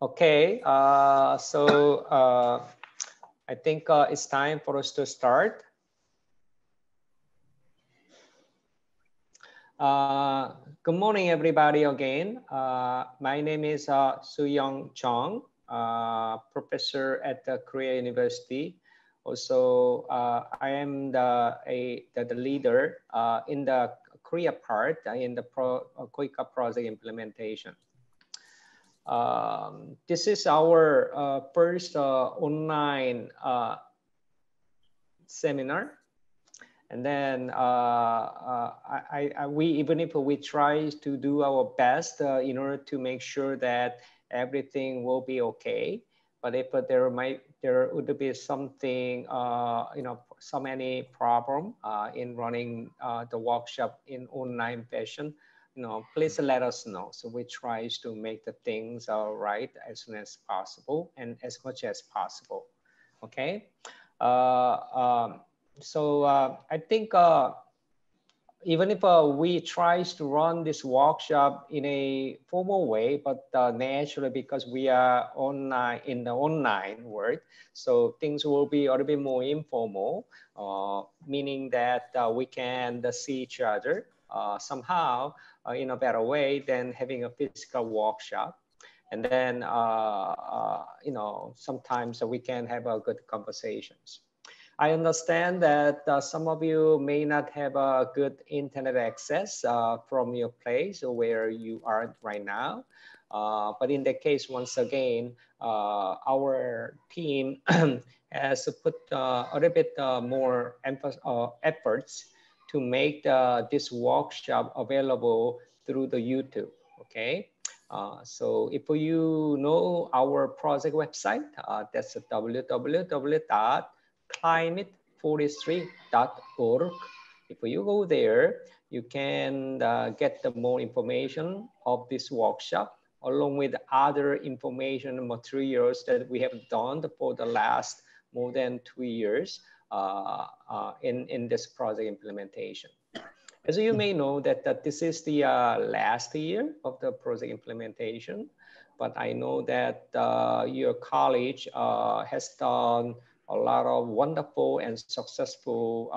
Okay, I think it's time for us to start. Good morning, everybody again. My name is Soo-Young Chung, professor at the Korea University. Also, I am the leader in the Korea part in the KOICA project implementation. This is our first online seminar, and then even if we try to do our best in order to make sure that everything will be okay, but if there would be something so many problem in running the workshop in online fashion, please let us know. So we try to make the things right as soon as possible and as much as possible. Okay. I think even if we try to run this workshop in a formal way, but naturally because we are online in the online world, so things will be a little bit more informal, meaning that we can see each other somehow in a better way than having a physical workshop. And then, sometimes we can have good conversations. I understand that some of you may not have a good internet access from your place or where you are right now. But in that case, once again, our team has put a little bit more efforts to make this workshop available through the YouTube, okay? So if you know our project website, that's www.climate43.org. If you go there, you can get the more information of this workshop along with other information and materials that we have done for the last more than 2 years in this project implementation. As you may know that this is the last year of the project implementation, but I know that your college has done a lot of wonderful and successful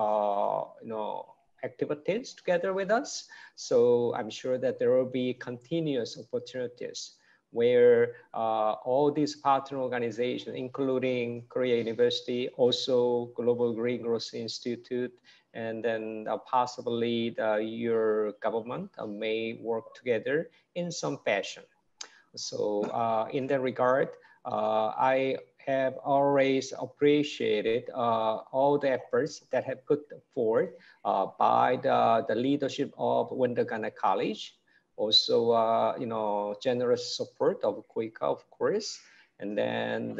activities together with us. So I'm sure that there will be continuous opportunities where all these partner organizations, including Korea University, also Global Green Growth Institute, and then possibly your government may work together in some fashion. So in that regard, I have always appreciated all the efforts that have put forward by the leadership of Wendagana College, also generous support of KOICA, of course, and then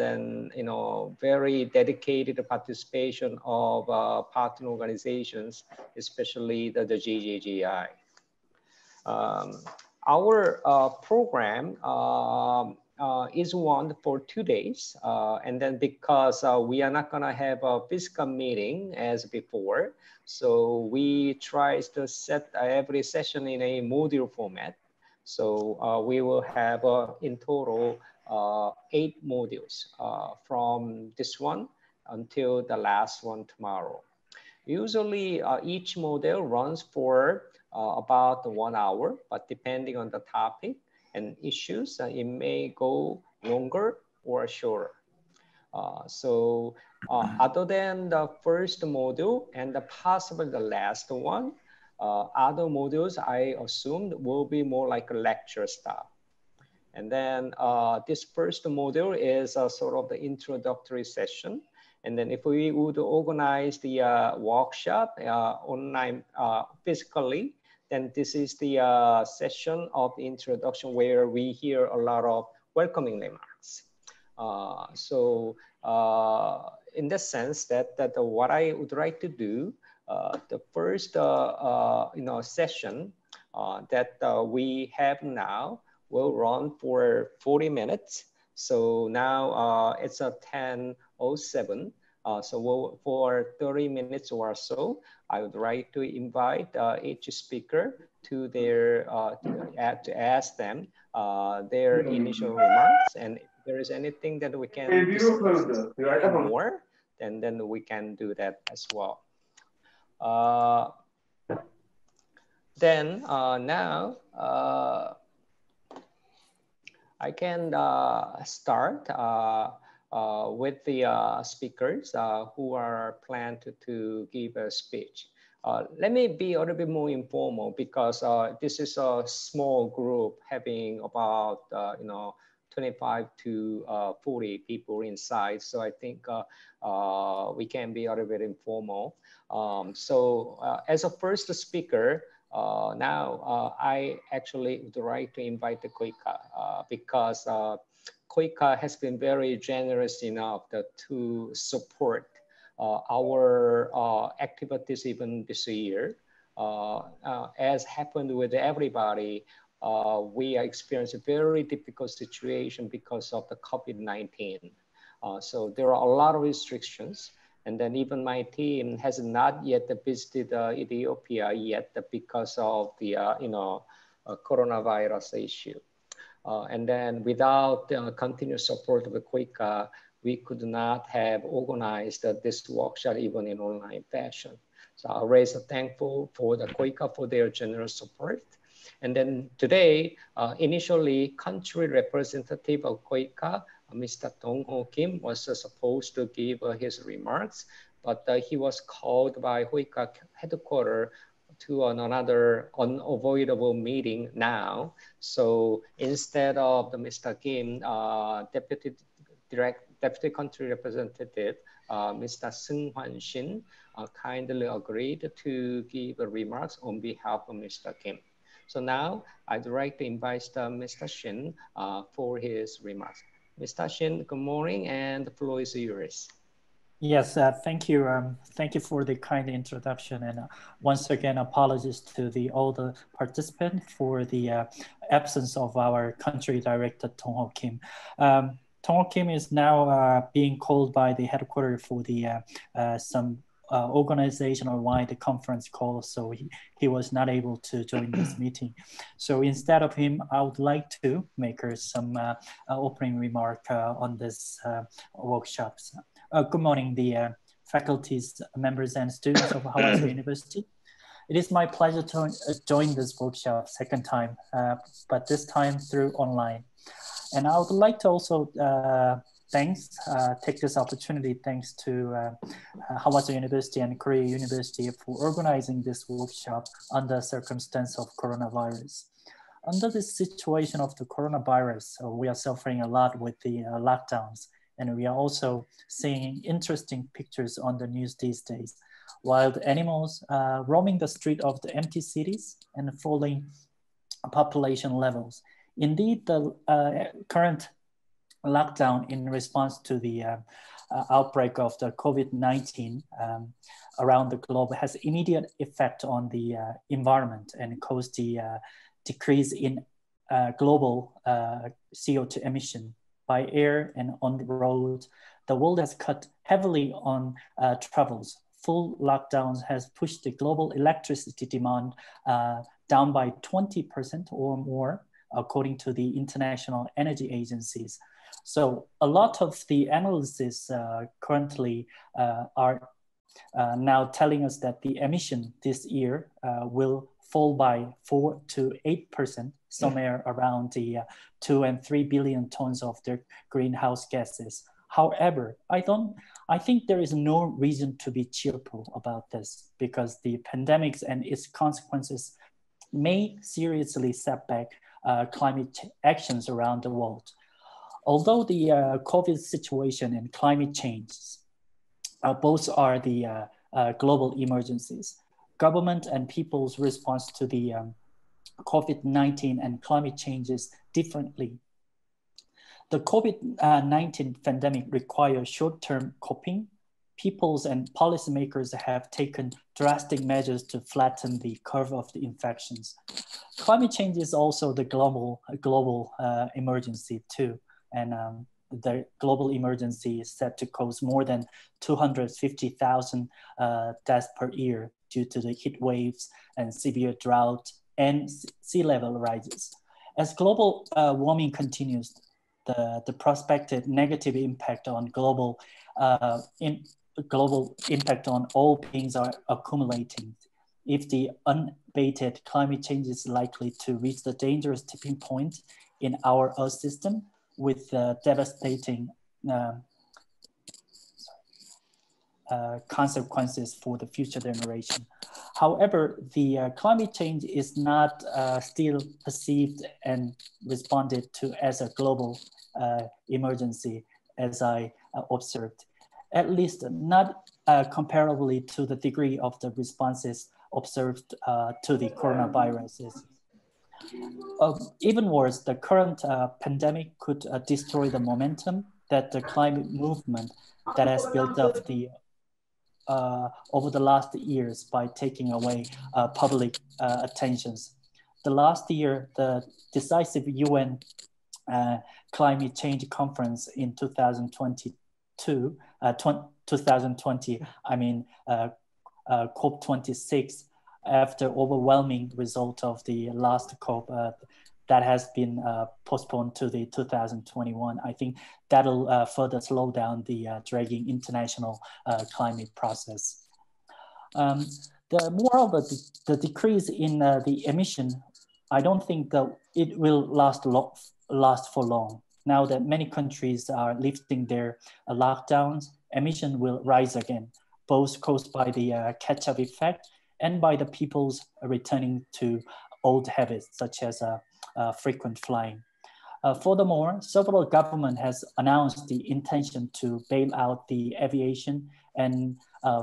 very dedicated participation of partner organizations, especially the JJGI. Our program is one for 2 days, and then because we are not going to have a physical meeting as before, so we try to set every session in a module format. So we will have in total 8 modules from this one until the last one tomorrow. Usually each module runs for about 1 hour, but depending on the topic and issues, it may go longer or shorter. Other than the first module and possibly the last one, other modules I assumed will be more like a lecture style. And then this first module is sort of the introductory session. And then if we would organize the workshop online physically, then this is the session of the introduction where we hear a lot of welcoming remarks. In the sense that what I would like to do, the first session that we have now will run for 40 minutes. So now it's a 10:07. So for 30 minutes or so, I would like to invite each speaker to their to ask them their initial remarks, and there is anything that we can discuss more, then we can do that as well. Now I can start with the speakers who are planned to give a speech. Let me be a little bit more informal because this is a small group having about 25 to 40 people inside. So I think we can be a little bit informal. As a first speaker, I actually would like to invite the Koika because Koika has been very generous enough to support our activities even this year. As happened with everybody, we are experiencing a very difficult situation because of the COVID-19. So there are a lot of restrictions. And then even my team has not yet visited Ethiopia yet because of the coronavirus issue. And then without the continuous support of the Koika, we could not have organized this workshop even in online fashion. So I'm really thankful for the Koika for their generous support. And then today, initially, country representative of Koika, Mr. Dong-ho Kim, was supposed to give his remarks, but he was called by Koika headquarters to another unavoidable meeting now. So instead of the Mr. Kim, Deputy Country Representative, Mr. Seung Hwan Shin, kindly agreed to give remarks on behalf of Mr. Kim. So now I'd like to invite Mr. Shin for his remarks. Mr. Shin, good morning, and the floor is yours. Yes, thank you. Thank you for the kind introduction, and once again, apologies to all the participants for the absence of our country director Dong-ho Kim. Dong-ho Kim is now being called by the headquarters for the some organizational-wide conference call, so he was not able to join this meeting. So instead of him, I would like to make some opening remark on this workshops. Good morning, the faculties, members, and students of Hawassa University. It is my pleasure to join this workshop second time, but this time through online. And I would like to also take this opportunity, thanks to Hawassa University and Korea University for organizing this workshop under circumstance of coronavirus. Under this situation of the coronavirus, we are suffering a lot with the lockdowns, and we are also seeing interesting pictures on the news these days. Wild animals roaming the street of the empty cities and falling population levels. Indeed, the current lockdown in response to the outbreak of the COVID-19 around the globe has immediate effect on the environment and caused the decrease in global CO2 emission by air and on the road. The world has cut heavily on travels. Full lockdowns has pushed the global electricity demand down by 20% or more, according to the international energy agencies. So a lot of the analysis currently are now telling us that the emission this year will fall by 4 to 8%, somewhere around the 2 and 3 billion tons of the greenhouse gases. However, I think there is no reason to be cheerful about this, because the pandemics and its consequences may seriously set back climate actions around the world. Although the COVID situation and climate change both are the global emergencies, government and people's response to the COVID-19 and climate changes differently. The COVID-19 pandemic requires short-term coping. Peoples and policymakers have taken drastic measures to flatten the curve of the infections. Climate change is also the global emergency too. And the global emergency is set to cause more than 250,000 deaths per year due to the heat waves and severe drought and sea level rises. As global warming continues, the prospective negative impact on global impact on all beings are accumulating. If the unabated climate change is likely to reach the dangerous tipping point in our Earth system with devastating consequences for the future generation. However, the climate change is not still perceived and responded to as a global emergency, as I observed, at least not comparably to the degree of the responses observed to the coronaviruses. Even worse, the current pandemic could destroy the momentum that the climate movement that has built up over the last years by taking away public attentions. The last year, the decisive UN climate change conference in 2020, I mean, COP26, after overwhelming result of the last COP that has been postponed to the 2021. I think that'll further slow down the dragging international climate process. Moreover, the decrease in the emission, I don't think that it will last for long. Now that many countries are lifting their lockdowns, emission will rise again, both caused by the catch-up effect and by the people's returning to old habits, such as frequent flying. Furthermore, several government has announced the intention to bail out the aviation and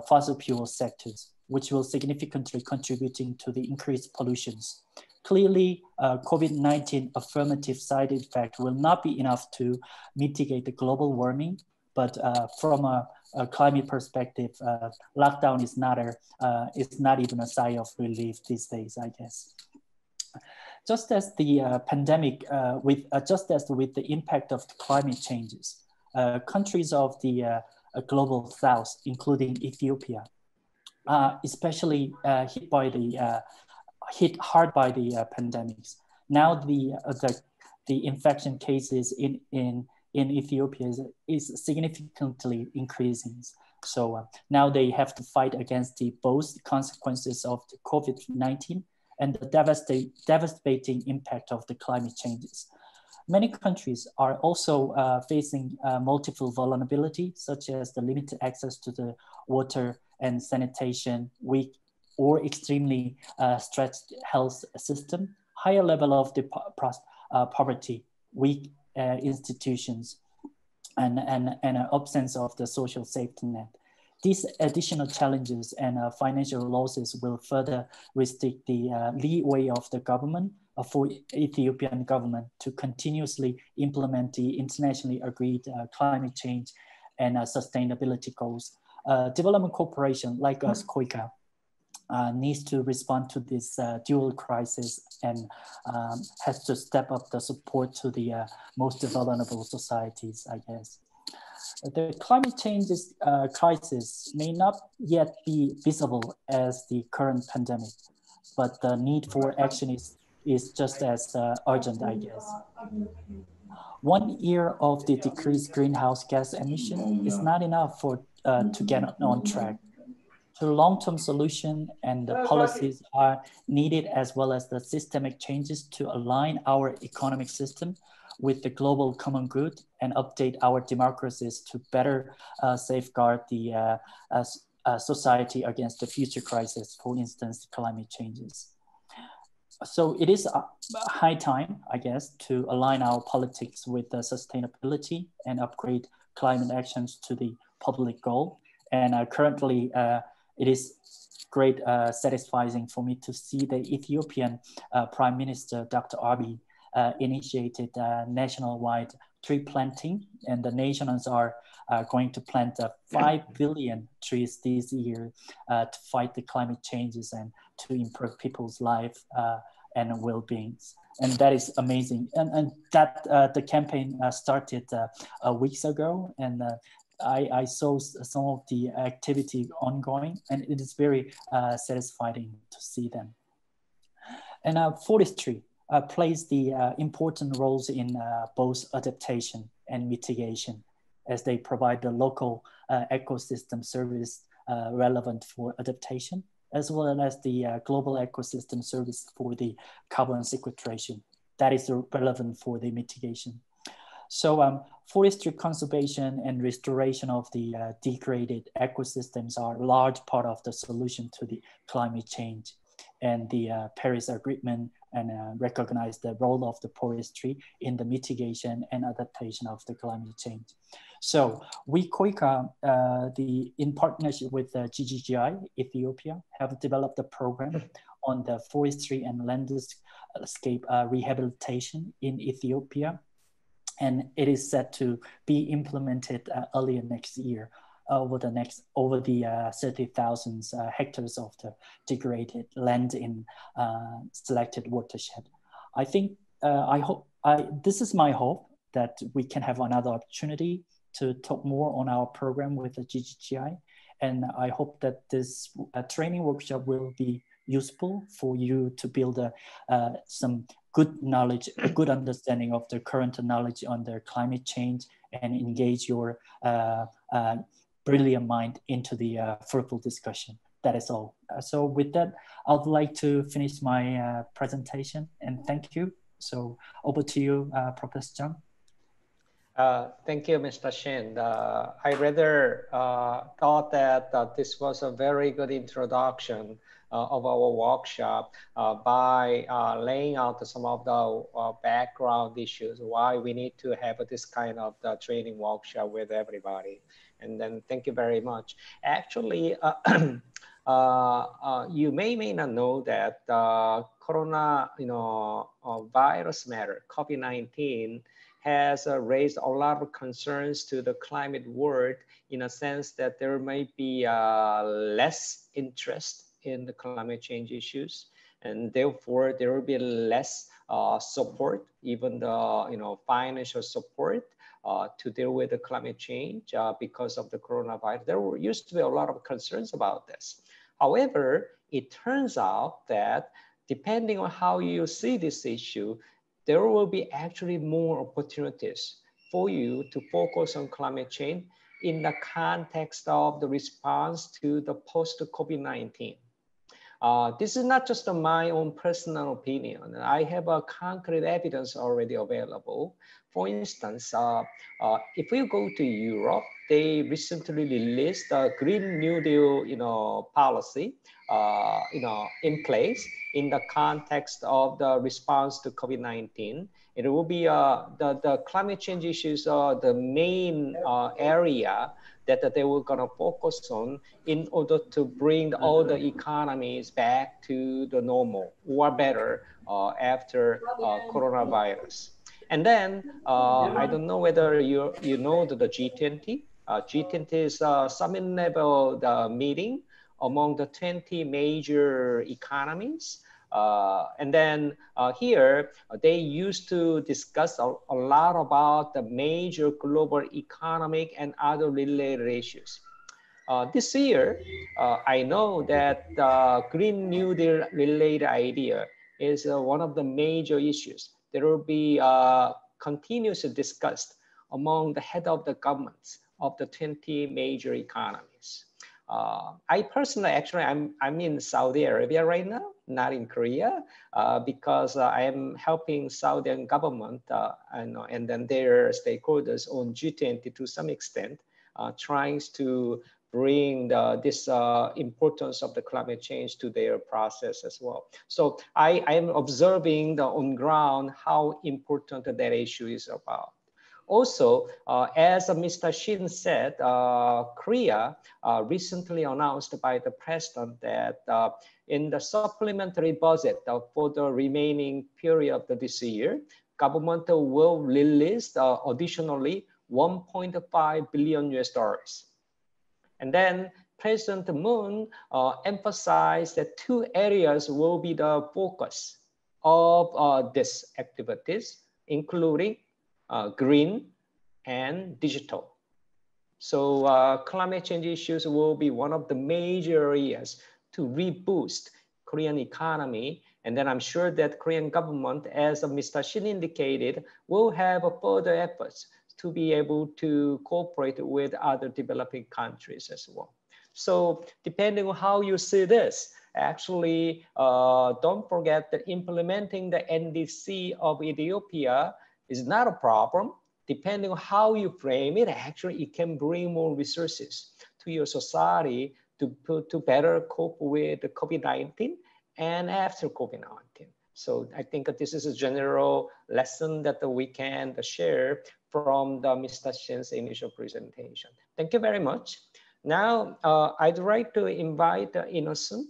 fossil fuel sectors, which will significantly contributing to the increased pollutions. Clearly, COVID-19 affirmative side effect will not be enough to mitigate the global warming, but from a climate perspective, lockdown is not even a sign of relief these days, I guess. Just as the pandemic, just as with the impact of the climate changes, countries of the global south, including Ethiopia, especially hit hard by the pandemics. Now the infection cases in Ethiopia is significantly increasing. So now they have to fight against both consequences of the COVID-19 and the devastating impact of the climate changes. Many countries are also facing multiple vulnerability, such as the limited access to the water and sanitation, weak or extremely stretched health system, higher level of the poverty, weak institutions, and an absence of the social safety net. These additional challenges and financial losses will further restrict the leeway of the government for Ethiopian government to continuously implement the internationally agreed climate change and sustainability goals. Development cooperation like us, COICA, needs to respond to this dual crisis and has to step up the support to the most vulnerable societies, I guess. The climate change crisis may not yet be visible as the current pandemic, but the need for action is just as urgent, I guess. 1 year of the decreased greenhouse gas emission is not enough to get on track. The long-term solution and the policies are needed, as well as the systemic changes to align our economic system with the global common good and update our democracies to better safeguard the society against the future crisis, for instance, climate changes. So it is high time, I guess, to align our politics with the sustainability and upgrade climate actions to the public goal. And currently, it is great satisfying for me to see the Ethiopian Prime Minister, Dr. Abiy, initiated nationwide tree planting, and the nations are going to plant 5 billion trees this year to fight the climate changes and to improve people's life and well-beings. And that is amazing. And that the campaign started weeks ago, and I saw some of the activity ongoing, and it is very satisfying to see them. And forestry. plays the important roles in both adaptation and mitigation, as they provide the local ecosystem service relevant for adaptation, as well as the global ecosystem service for the carbon sequestration that is relevant for the mitigation. So forestry conservation and restoration of the degraded ecosystems are a large part of the solution to the climate change. And the Paris Agreement and recognize the role of the forestry in the mitigation and adaptation of the climate change. So we, KOICA, in partnership with GGGI, Ethiopia, have developed a program on the forestry and landscape rehabilitation in Ethiopia. And it is set to be implemented earlier next year over the 30,000 hectares of the degraded land in selected watershed. I think, this is my hope that we can have another opportunity to talk more on our program with the GGGI. And I hope that this training workshop will be useful for you to build some good knowledge, a good understanding of the current knowledge on the climate change and engage your brilliant mind into the fruitful discussion. That is all. So with that, I would like to finish my presentation and thank you. So over to you, Professor Jung. Thank you, Mr. Shin. I rather thought that this was a very good introduction of our workshop by laying out some of the background issues, why we need to have this kind of training workshop with everybody. And then thank you very much. Actually, you may not know that corona, virus matter, COVID-19, has raised a lot of concerns to the climate world in a sense that there might be less interest in the climate change issues, and therefore there will be less support, even the financial support to deal with the climate change because of the coronavirus. There used to be a lot of concerns about this. However, it turns out that depending on how you see this issue, there will be actually more opportunities for you to focus on climate change in the context of the response to the post-COVID-19. This is not just my own personal opinion. I have a concrete evidence already available. For instance, if you go to Europe, they recently released a Green New Deal, policy, in place in the context of the response to COVID-19. It will be the climate change issues are the main area that they were gonna focus on in order to bring all the economies back to the normal or better after coronavirus. And then I don't know whether you know the G20. G20 is a summit level meeting among the 20 major economies. And then here, they used to discuss a lot about the major global economic and other related issues. This year, I know that the Green New Deal related idea is one of the major issues that will be continuously discussed among the head of the governments of the 20 major economies. I personally, actually, I'm in Saudi Arabia right now, not in Korea, because I am helping Saudi government and then their stakeholders on G20 to some extent, trying to bring this importance of the climate change to their process as well. So I am observing on ground how important that issue is about. Also, as Mr. Shin said, Korea recently announced by the president that in the supplementary budget for the remaining period of this year, government will release additionally $1.5 billion US. And then President Moon emphasized that two areas will be the focus of these activities, including green and digital. So climate change issues will be one of the major areas to reboost Korean economy. And then I'm sure that Korean government, as Mr. Shin indicated, will have further efforts to be able to cooperate with other developing countries as well. So depending on how you see this, actually, don't forget that implementing the NDC of Ethiopia is not a problem. Depending on how you frame it, actually, it can bring more resources to your society to better cope with the COVID-19 and after COVID-19. So I think this is a general lesson that we can share from Mr. Shin's initial presentation. Thank you very much. Now, I'd like to invite Innocent,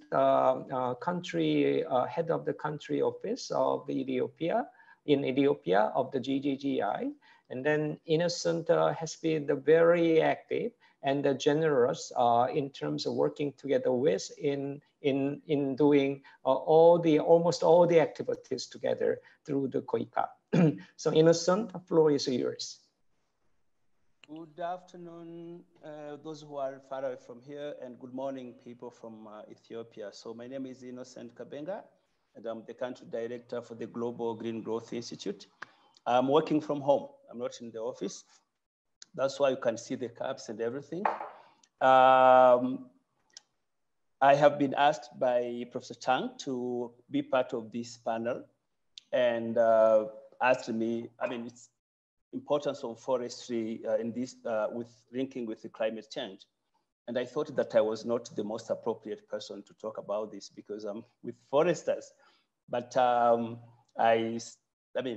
country head of the country office of Ethiopia, of the GGGI. And then Innocent has been very active and generous in terms of working together with in doing almost all the activities together through the COICA. So Innocent, the floor is yours. Good afternoon, those who are far away from here, and good morning, people from Ethiopia. So my name is Innocent Kabenga, and I'm the country director for the Global Green Growth Institute. I'm working from home. I'm not in the office. That's why you can see the caps and everything. I have been asked by Professor Chang to be part of this panel and asked me, I mean, it's importance of forestry in this with linking with the climate change. And I thought that I was not the most appropriate person to talk about this because I'm with foresters. But I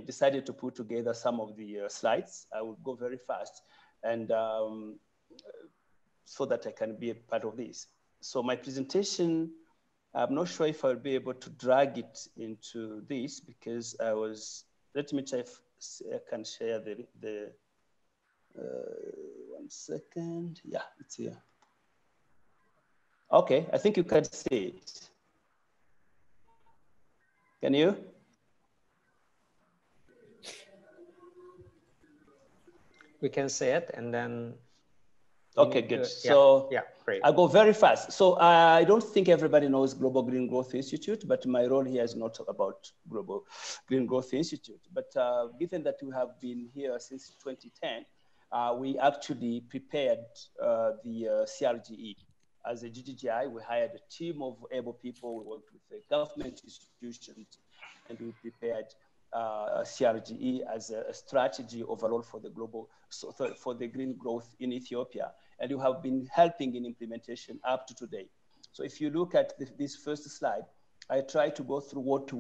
decided to put together some of the slides. I will go very fast and so that I can be a part of this. So my presentation, I'm not sure if I'll be able to drag it into this because I was, let me try if I can share the 1 second. Yeah, it's here. Okay, I think you can see it. Can you? We can see it and then. Okay, good. So yeah, great. I'll go very fast. So I don't think everybody knows Global Green Growth Institute, but my role here is not about Global Green Growth Institute. But given that we have been here since 2010, we actually prepared the CRGE. As a GGGI, we hired a team of able people. We worked with the government institutions, and we prepared CRGE as a strategy overall for the global, for the green growth in Ethiopia. And you have been helping in implementation up to today. So if you look at this first slide, I try to go through what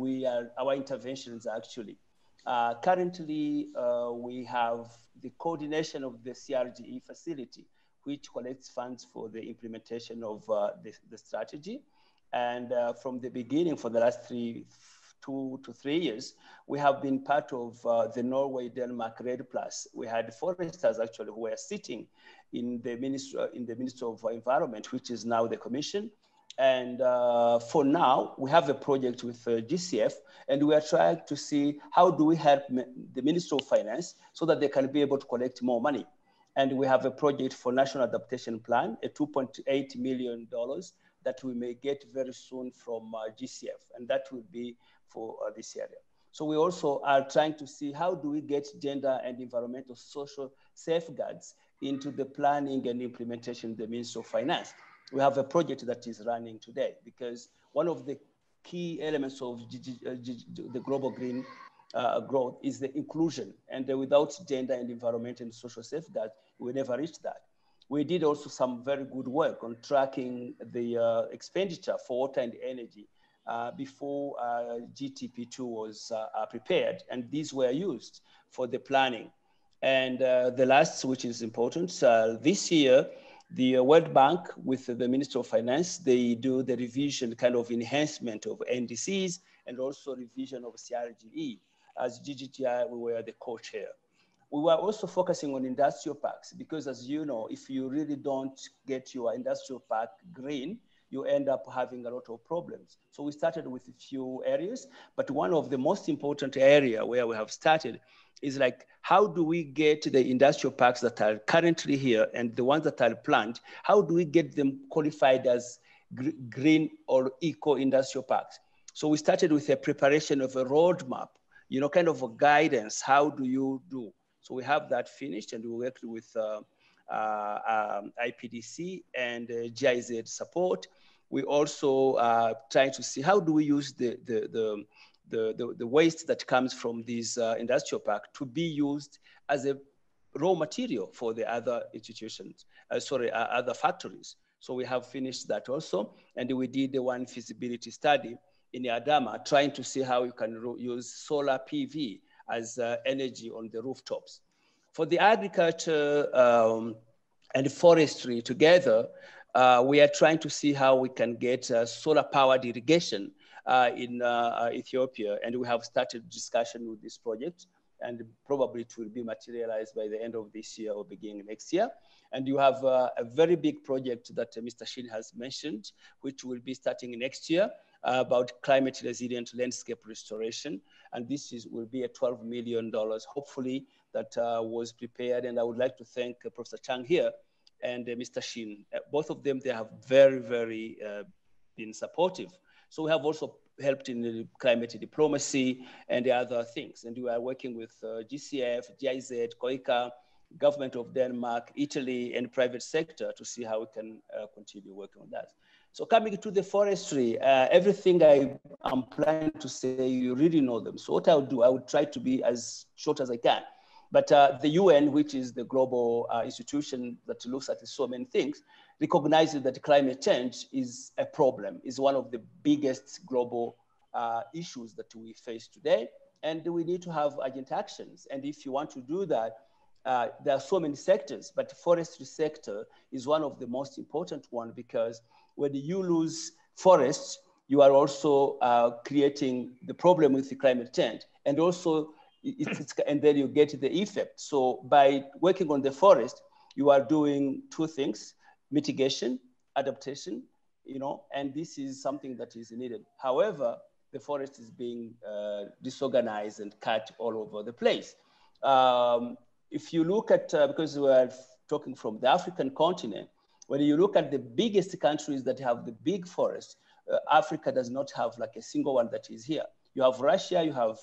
our interventions actually. Currently, we have the coordination of the CRGE facility, which collects funds for the implementation of the strategy. And from the beginning, for the last 2 to 3 years, we have been part of the Norway-Denmark Red Plus. We had foresters actually who were sitting in the Ministry of Environment, which is now the Commission. And for now, we have a project with GCF, and we are trying to see how do we help the Ministry of Finance so that they can be able to collect more money. And we have a project for National Adaptation Plan, a $2.8 million that we may get very soon from GCF, and that will be for this area. So we also are trying to see how do we get gender and environmental social safeguards into the planning and implementation of the Ministry of Finance. We have a project that is running today because one of the key elements of the global green growth is the inclusion, and without gender and environment and social safeguards, we never reach that. We did also some very good work on tracking the expenditure for water and energy before GTP2 was prepared, and these were used for the planning. And the last, which is important, this year, the World Bank with the Ministry of Finance, they do the revision, kind of enhancement of NDCs and also revision of CRGE. As GGTI, we were the co-chair. We were also focusing on industrial parks because, as you know, if you really don't get your industrial park green, you end up having a lot of problems. So we started with a few areas, but one of the most important area where we have started is like, how do we get the industrial parks that are currently here and the ones that are planned, how do we get them qualified as green or eco-industrial parks. So we started with a preparation of a roadmap, you know, kind of a guidance. How do you do? So we have that finished, and we worked with IPDC and GIZ support. We also trying to see how do we use the waste that comes from these industrial park to be used as a raw material for the other institutions, other factories. So we have finished that also. And we did the one feasibility study in Adama, trying to see how you can use solar PV as energy on the rooftops. For the agriculture and forestry together, we are trying to see how we can get solar powered irrigation in Ethiopia. And we have started discussion with this project, and probably it will be materialized by the end of this year or beginning next year. And you have a very big project that Mr. Shin has mentioned, which will be starting next year about climate resilient landscape restoration. And this will be a $12 million, hopefully, that was prepared. And I would like to thank Professor Chang here and Mr. Shin. Both of them, they have very, very been supportive. So we have also helped in the climate diplomacy and the other things. And we are working with GCF, GIZ, COICA, government of Denmark, Italy, and private sector to see how we can continue working on that. So coming to the forestry, everything I am planning to say, you really know them. So what I would do, I would try to be as short as I can. But the UN, which is the global institution that looks at so many things, recognizes that climate change is a problem, is one of the biggest global issues that we face today. And we need to have urgent actions. And if you want to do that, there are so many sectors, but the forestry sector is one of the most important one, because when you lose forests, you are also creating the problem with the climate change. And also, and then you get the effect. So by working on the forest, you are doing two things: mitigation, adaptation, you know, and this is something that is needed. However, the forest is being disorganized and cut all over the place. If you look at, because we are talking from the African continent, when you look at the biggest countries that have the big forests, Africa does not have like a single one that is here. You have Russia, you have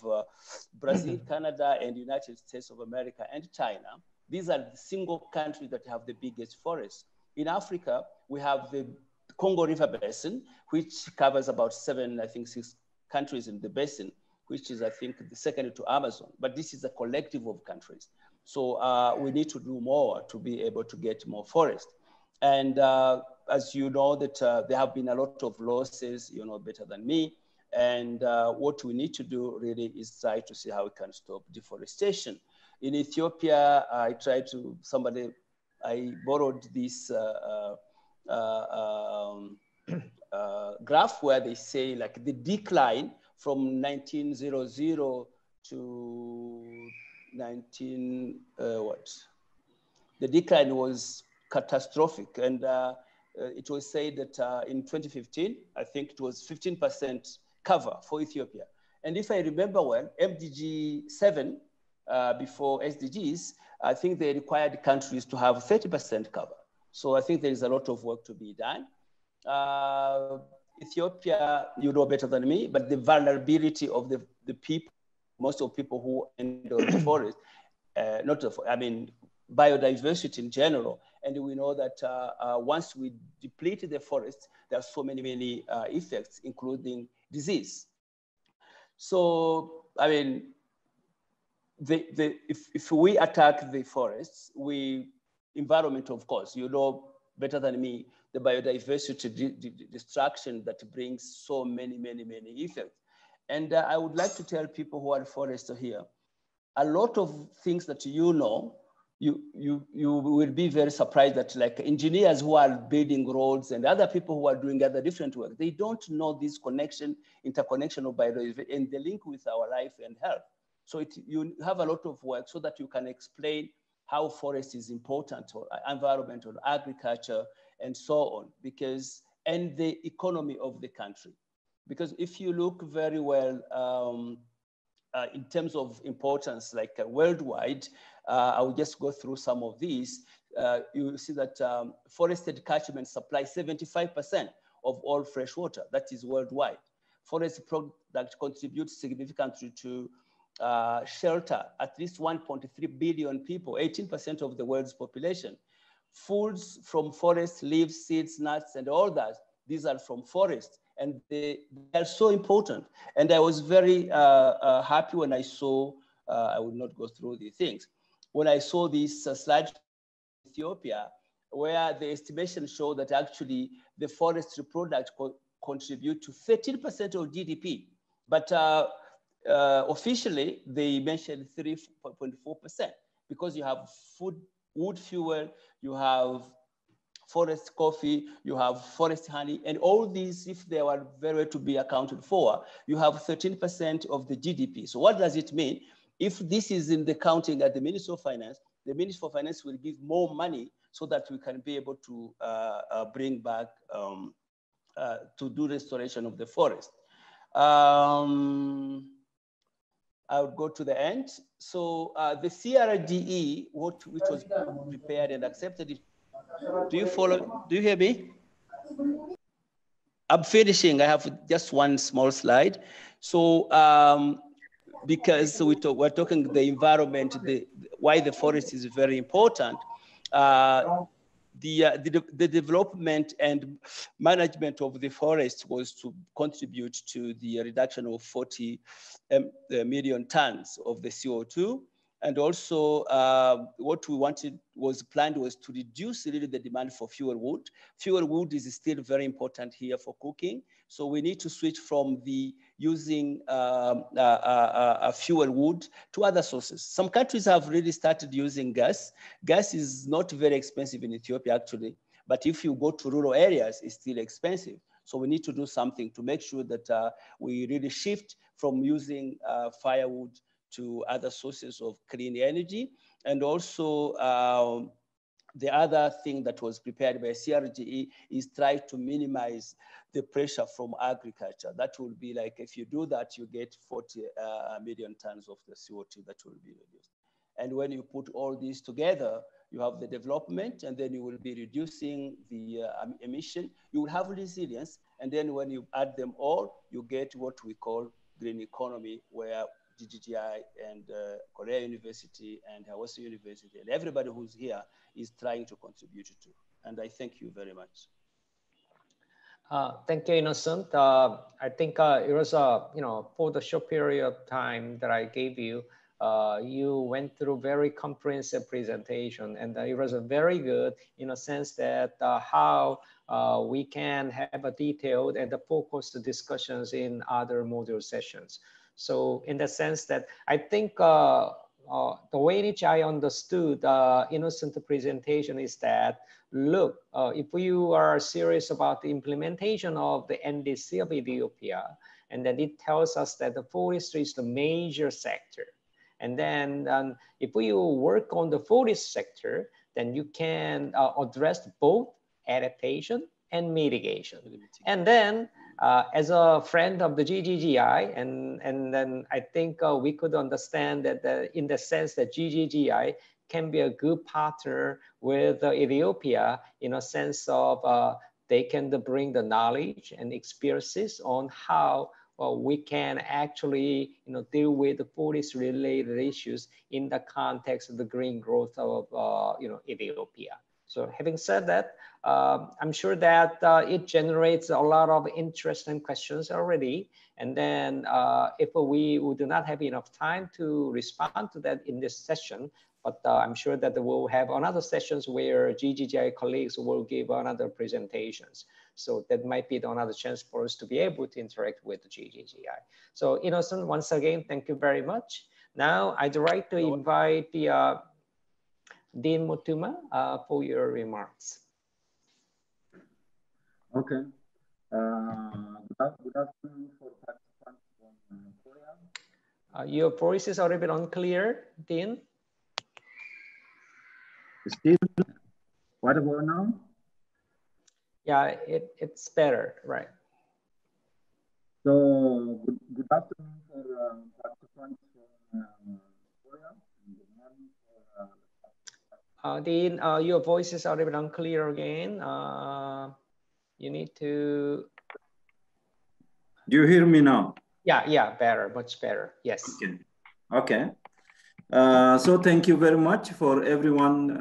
Brazil, Canada, and United States of America, and China. These are the single countries that have the biggest forests. In Africa, we have the Congo River Basin, which covers about 6 countries in the basin, which is, I think, the second to Amazon. But this is a collective of countries. So we need to do more to be able to get more forest. And as you know, that there have been a lot of losses, you know better than me. And what we need to do really is try to see how we can stop deforestation. In Ethiopia, I borrowed this graph where they say like the decline from 1900 to the decline was catastrophic. And it was said that in 2015, I think it was 15% cover for Ethiopia. And if I remember well, MDG 7, before SDGs, I think they required countries to have 30% cover. So I think there is a lot of work to be done. Ethiopia, you know better than me, but the vulnerability of the people, most of people who end on the forest, biodiversity in general. And we know that once we deplete the forest, there are so many effects, including disease. So, I mean, if we attack the forests, environment, of course, you know better than me, the biodiversity destruction that brings so many effects. And I would like to tell people who are foresters here, a lot of things that you know, you will be very surprised that like engineers who are building roads and other people who are doing other different work, they don't know this interconnection of biodiversity and the link with our life and health. So you have a lot of work so that you can explain how forest is important, or environment, or agriculture, and so on, and the economy of the country. Because if you look very well, in terms of importance, like worldwide, I will just go through some of these. You see that forested catchments supply 75% of all fresh water. That is worldwide. Forest product contributes significantly to shelter at least 1.3 billion people, 18% of the world's population. Foods from forests, leaves, seeds, nuts, and all that, these are from forests, and they are so important. And I was very happy when I saw, I will not go through the things, when I saw this slide from Ethiopia, where the estimation showed that actually the forestry products contribute to 13% of GDP. But officially, they mentioned 3.4% because you have wood fuel, you have forest coffee, you have forest honey, and all these, if they were very to be accounted for, you have 13% of the GDP. So what does it mean? If this is in the counting at the Ministry of Finance, the Ministry of Finance will give more money so that we can be able to bring back, to do restoration of the forest. I would go to the end. So the CRDE, which was prepared and accepted. Do you follow? Do you hear me? I'm finishing. I have just one small slide. So because we're talking the environment, why the forest is very important. The development and management of the forest was to contribute to the reduction of 40 million tons of the CO2. And also what we planned was to reduce really the demand for fuel wood. Fuel wood is still very important here for cooking. So we need to switch from the using fuel wood to other sources. Some countries have really started using gas. Gas is not very expensive in Ethiopia actually, but if you go to rural areas, it's still expensive. So we need to do something to make sure that we really shift from using firewood to other sources of clean energy. And also the other thing that was prepared by CRGE is try to minimize the pressure from agriculture. That will be like, if you do that, you get 40 million tons of the CO2 that will be reduced. And when you put all these together, you have the development, and then you will be reducing the emission. You will have resilience. And then when you add them all, you get what we call green economy, where GGGI and Korea University and Hawassa University and everybody who's here is trying to contribute to. And I thank you very much. Thank you, Innocent. I think it was, for the short period of time that I gave you, you went through very comprehensive presentation, and it was very good in a sense that how we can have a detailed and focused discussions in other module sessions. So in the sense that I think the way in which I understood Innocent presentation is that, look, if you are serious about the implementation of the NDC of Ethiopia, and then it tells us that the forestry is the major sector. And then if you work on the forest sector, then you can address both adaptation and mitigation. And then as a friend of the GGGI, and then I think we could understand that in the sense that GGGI can be a good partner with Ethiopia in a sense of they can bring the knowledge and experiences on how we can actually deal with the forest related issues in the context of the green growth of Ethiopia. So having said that, I'm sure that it generates a lot of interesting questions already. And then if we do not have enough time to respond to that in this session, but I'm sure that we'll have another sessions where GGGI colleagues will give another presentations. So that might be another chance for us to be able to interact with the GGGI. So Innocent, once again, thank you very much. Now I'd like to invite the Dean Mutuma for your remarks. Okay. Good afternoon for participants from Korea. Your voice is a little bit unclear, Dean. Still, what about now? Yeah, it's better, right? So, good afternoon for participants from Korea. And good morning for Dean, your voice is a little bit unclear again. You need to. Do you hear me now? Yeah, better, much better. Yes. Okay. Okay. So thank you very much for everyone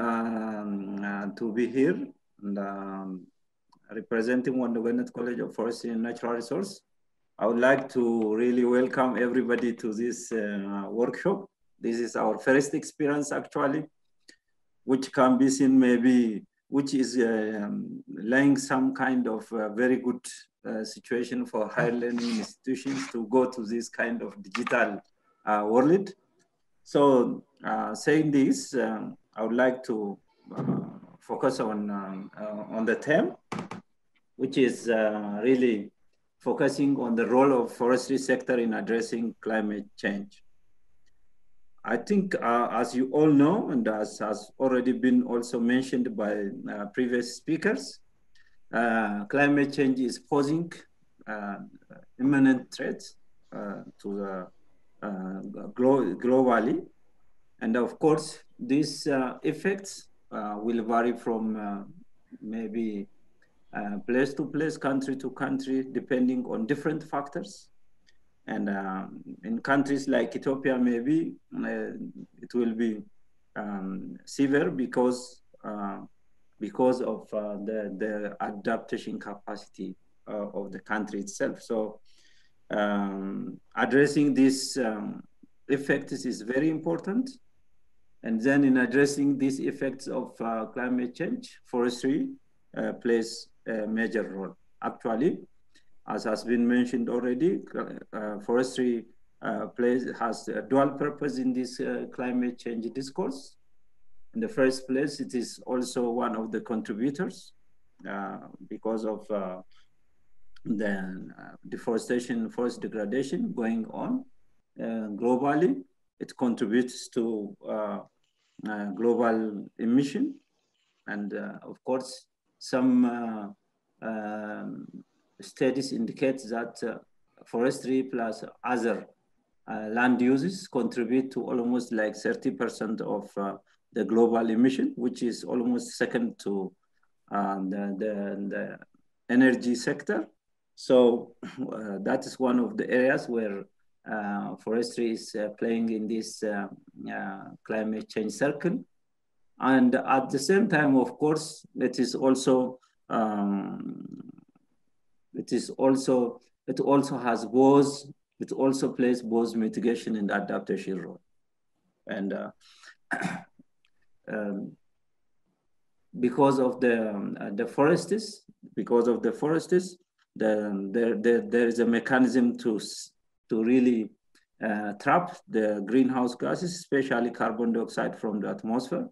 to be here and representing Wonder Wellness College of Forestry and Natural Resource. I would like to really welcome everybody to this workshop. This is our first experience actually, which can be seen maybe, which is laying some kind of very good situation for higher learning institutions to go to this kind of digital world. So saying this, I would like to focus on the theme, which is really focusing on the role of forestry sector in addressing climate change. I think as you all know, and as has already been also mentioned by previous speakers, climate change is posing imminent threats to the globally. And of course, these effects will vary from maybe place to place, country to country, depending on different factors. And in countries like Ethiopia, maybe it will be severe because of the adaptation capacity of the country itself. So addressing these effects is very important. And then in addressing these effects of climate change, forestry plays a major role. Actually, as has been mentioned already, forestry has a dual purpose in this climate change discourse. In the first place, it is also one of the contributors because of the deforestation, forest degradation going on globally. It contributes to global emission. And of course, some studies indicate that forestry plus other land uses contribute to almost like 30% of the global emission, which is almost second to the energy sector. So that is one of the areas where forestry is playing in this climate change circle. And at the same time, of course, it also plays both mitigation and adaptation role. And because of the forests, there is a mechanism to really trap the greenhouse gases, especially carbon dioxide from the atmosphere,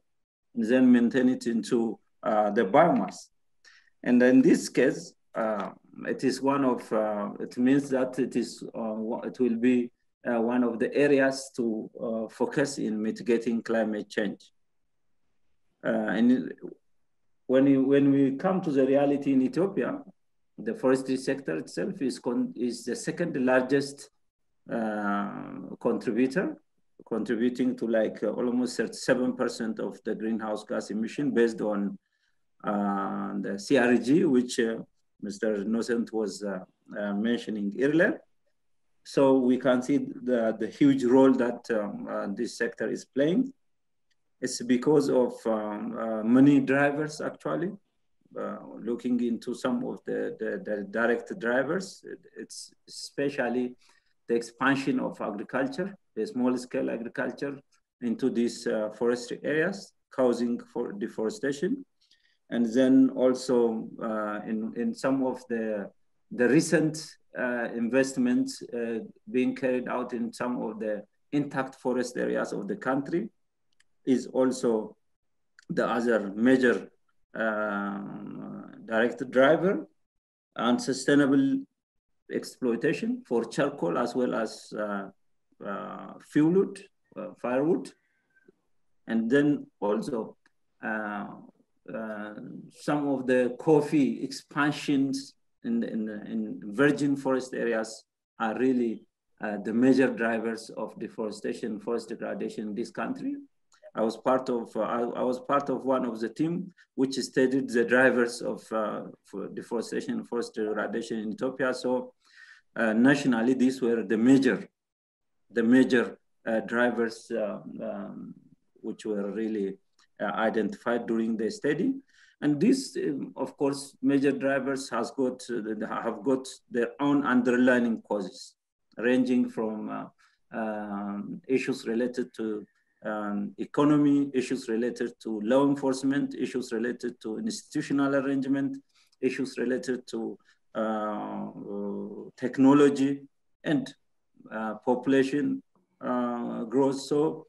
and then maintain it into the biomass. And in this case, it is one of, it means that it will be one of the areas to focus in mitigating climate change. And when we come to the reality in Ethiopia, the forestry sector itself is the second largest contributor, contributing to like almost 37% of the greenhouse gas emission based on the CRG, which Mr. Nocent was mentioning earlier. So we can see the huge role that this sector is playing. It's because of many drivers actually. Looking into some of the direct drivers, it's especially the expansion of agriculture, the small scale agriculture into these forestry areas, causing for deforestation. And then also in some of the recent investments being carried out in some of the intact forest areas of the country is also the other major direct driver, and sustainable exploitation for charcoal as well as fuel wood, firewood. And then also some of the coffee expansions in virgin forest areas are really the major drivers of deforestation, forest degradation in this country. I was part of one of the team which studied the drivers of for deforestation and forest degradation in Ethiopia. So nationally, these were the major drivers which were really identified during the study. And these, of course, major drivers have got their own underlying causes, ranging from issues related to economy, issues related to law enforcement, issues related to institutional arrangement, issues related to technology and population growth. So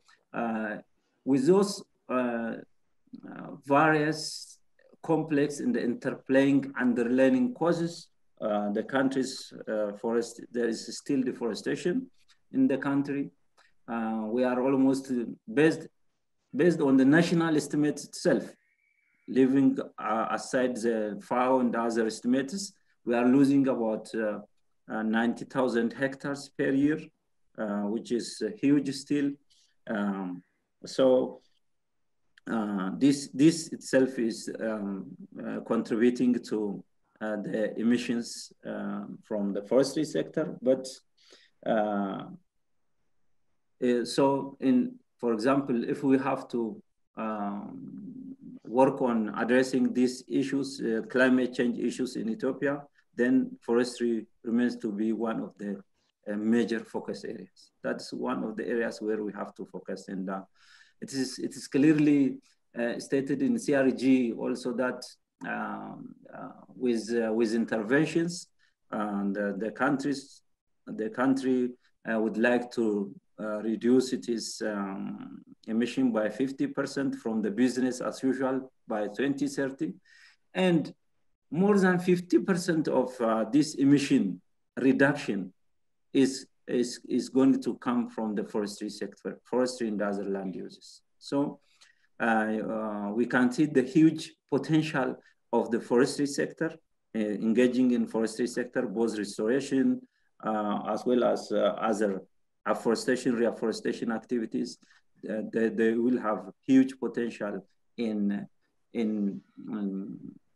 with those various complex and interplaying underlying causes, the country's forest, there is still deforestation in the country. We are almost based on the national estimate itself, leaving aside the FAO and other estimates, we are losing about 90,000 hectares per year, which is huge still. So this itself is contributing to the emissions from the forestry sector. But so for example, if we have to work on addressing these issues, climate change issues in Ethiopia, then forestry remains to be one of the major focus areas. That's one of the areas where we have to focus. And it is clearly stated in CRG also that with interventions, the country would like to reduce its emission by 50% from the business as usual by 2030. And more than 50% of this emission reduction is going to come from the forestry sector, forestry and other land uses. So we can see the huge potential of the forestry sector, engaging in forestry sector, both restoration as well as other afforestation, reforestation activities. They will have huge potential in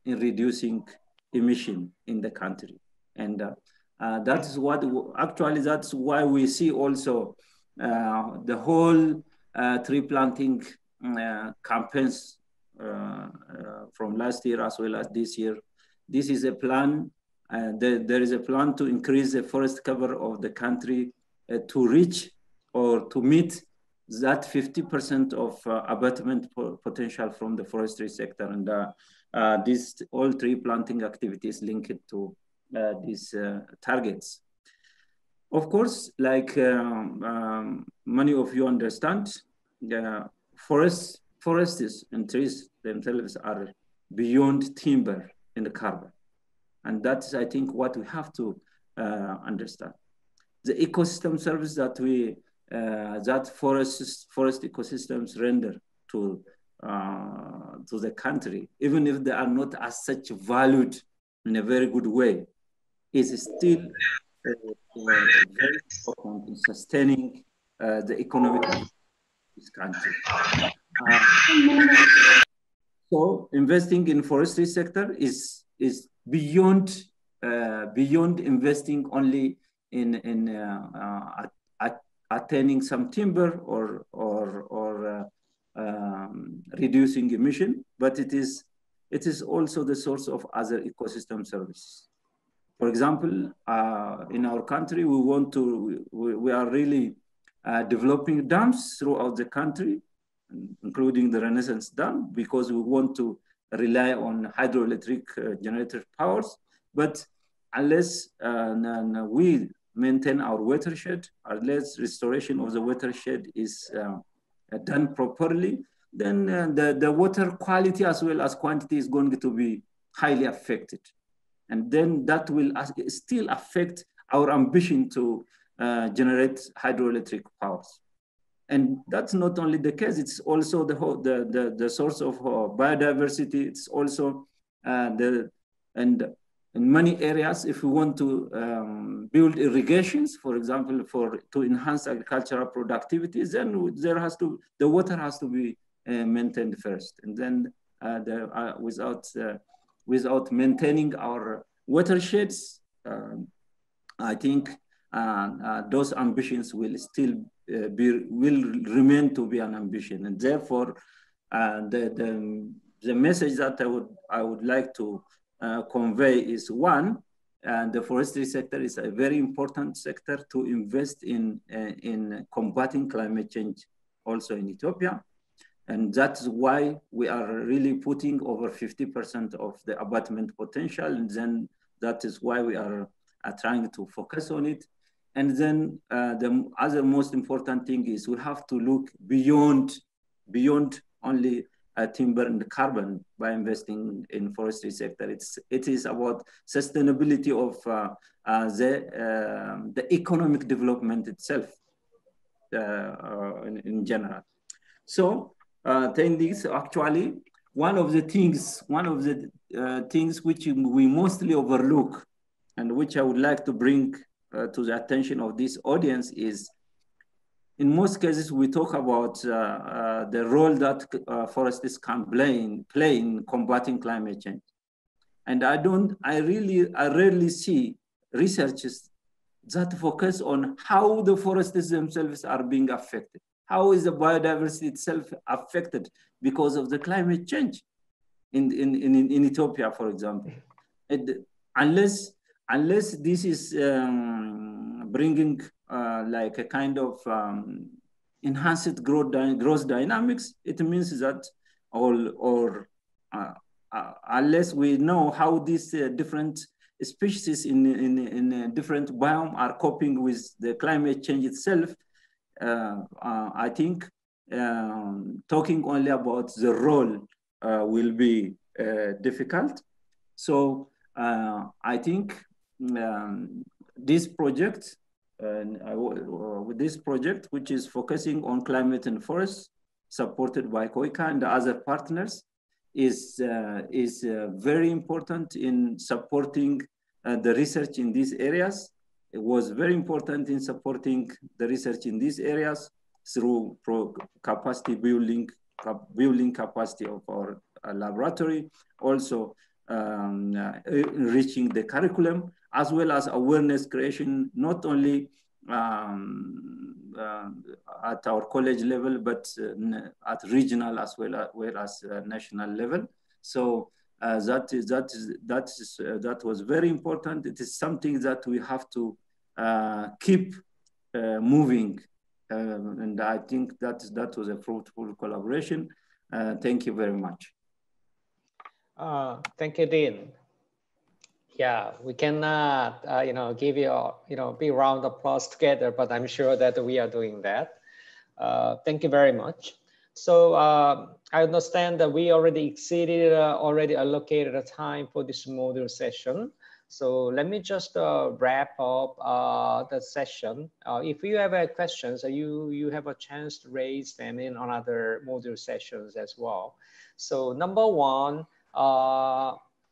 reducing emission in the country. And that's why we see also the whole tree planting campaigns from last year as well as this year. This is a plan, there is a plan to increase the forest cover of the country to reach or to meet that 50% of abatement potential from the forestry sector. And these all tree planting activities linked to these targets. Of course, like many of you understand, forests and trees themselves are beyond timber and carbon. And that's, I think, what we have to understand. The ecosystem service that that forest ecosystems render to the country, even if they are not as such valued in a very good way, is still very important in sustaining the economic of this country. So investing in forestry sector is beyond investing only in attaining some timber or reducing emission, but it is also the source of other ecosystem services. For example, in our country, we are really developing dams throughout the country, including the Renaissance Dam, because we want to rely on hydroelectric generator powers. But unless we maintain our watershed, unless restoration of the watershed is done properly, then the water quality as well as quantity is going to be highly affected. And then that will still affect our ambition to generate hydroelectric powers. And that's not only the case, it's also the source of biodiversity. It's also in many areas, if we want to build irrigations, for example, to enhance agricultural productivity, then the water has to be maintained first, and then without maintaining our watersheds, I think those ambitions will still will remain to be an ambition, and therefore the message that I would like to convey is one, the forestry sector is a very important sector to invest in combating climate change also in Ethiopia. And that's why we are really putting over 50% of the abatement potential. And then that is why we are trying to focus on it. And then the other most important thing is we have to look beyond only timber and carbon by investing in forestry sector. It is about sustainability of the economic development itself in general. So this actually one of the things which we mostly overlook, and which I would like to bring to the attention of this audience is, in most cases, we talk about the role that forests can play in combating climate change. And I rarely see researchers that focus on how the forests themselves are being affected. How is the biodiversity itself affected because of the climate change in Ethiopia, for example? Unless this is bringing like a kind of enhanced growth dynamics, it means that unless we know how these different species in different biomes are coping with the climate change itself, I think talking only about the role will be difficult. So I think this project, with this project, which is focusing on climate and forests, supported by COICA and the other partners, is very important in supporting the research in these areas. It was very important in supporting the research in these areas through capacity building capacity of our laboratory, also enriching the curriculum, as well as awareness creation, not only at our college level, but at regional as well as national level. So that was very important. It is something that we have to keep moving, and I think that was a fruitful collaboration. Thank you very much. Thank you, Dean. Yeah, we cannot, give you a, big round of applause together, but I'm sure that we are doing that. Thank you very much. So I understand that we already exceeded, already allocated a time for this module session. So let me just wrap up the session. If you have questions, you have a chance to raise them in on other module sessions as well. So number one,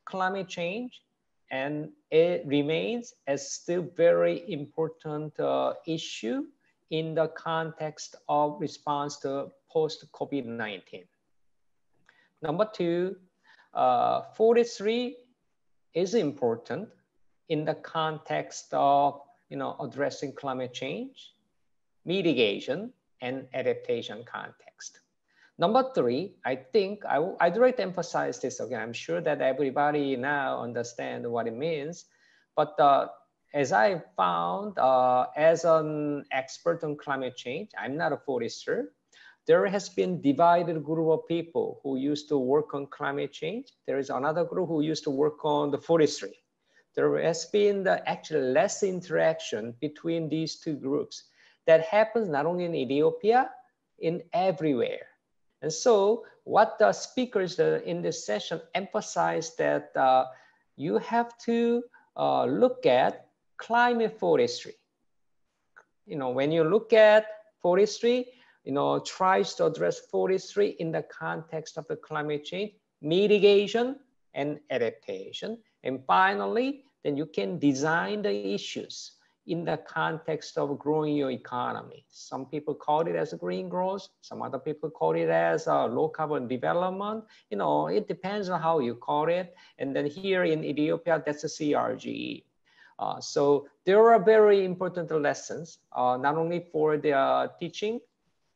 climate change, and it remains as still very important issue in the context of response to post-COVID-19. Number two, forestry is important in the context of addressing climate change, mitigation, and adaptation context. Number three, I think I'd like to emphasize this again. I'm sure that everybody now understands what it means, but as I found as an expert on climate change, I'm not a forester. There has been divided group of people who used to work on climate change. There is another group who used to work on the forestry. There has been actually less interaction between these two groups. That happens not only in Ethiopia, in everywhere. And so what the speakers in this session emphasize that you have to look at climate forestry. When you look at forestry, tries to address forestry in the context of the climate change, mitigation and adaptation. And finally, then you can design the issues in the context of growing your economy. Some people call it as a green growth. Some other people call it as a low carbon development. You know, it depends on how you call it. And then here in Ethiopia, that's a CRGE. So there are very important lessons, not only for the teaching,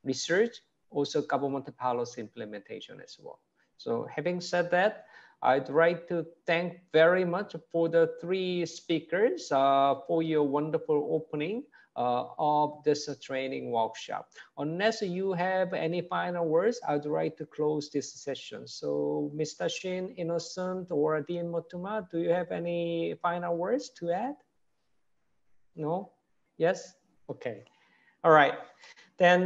research, also government policy implementation as well. So having said that, I'd like to thank very much for the three speakers for your wonderful opening of this training workshop. Unless you have any final words, I'd like to close this session. So Mr. Shin, Innocent, or Dean Motuma, do you have any final words to add? No? Yes? Okay. All right. Then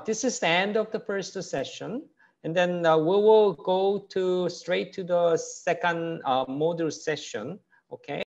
this is the end of the first session. And then we will go straight to the second module session. Okay.